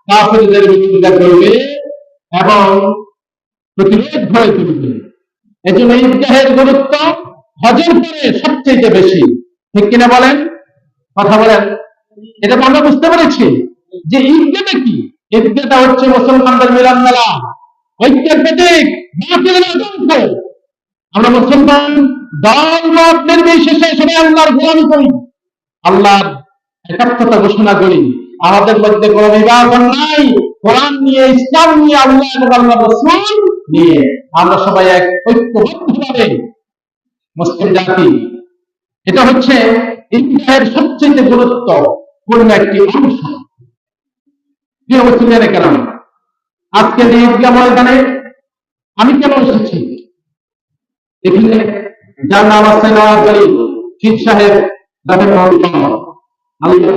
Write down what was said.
কাফেরদের বিরোধিতা করবে এবং প্রতিরোধ গড়ে তুলবে। এজন্য ঈদগাহের গুরুত্ব হজের পরে সবচেয়ে বেশি, ঠিক কিনা বলেন? কথা বলেন। এটা আমরা বুঝতে পেরেছি যে ঈদগাহটা কি। ঈদগাহটা হচ্ছে মুসলমানদের মিলন মেলা, ঐক্যের প্রতীক, বাতিলের আতঙ্ক। আমরা মুসলমান দল মত নির্বিশেষে সবাই আল্লাহর গোলামি করি, আল্লাহর একাত্মতা ঘোষণা করি। আমাদের মধ্যে কোনো বিভাজন নাই। কোরআন নিয়ে, ইসলাম নিয়ে, আল্লাহ এবং আল্লাহ রাসূল নিয়ে আমরা সবাই এক ঐক্যবদ্ধভাবে মুসলিম জাতি। এটা হচ্ছে ঈদগাহের সবচেয়ে গুরুত্বপূর্ণ একটি অংশ। প্রিয় মুসলিমের কেন আজকে ঈদগাহ ময়দানে আমি কেন এসেছি? এখানে যার নাম আছে নওয়াজ আলী পীর সাহেব রাহিমাহুল্লাহ, আল্লাহ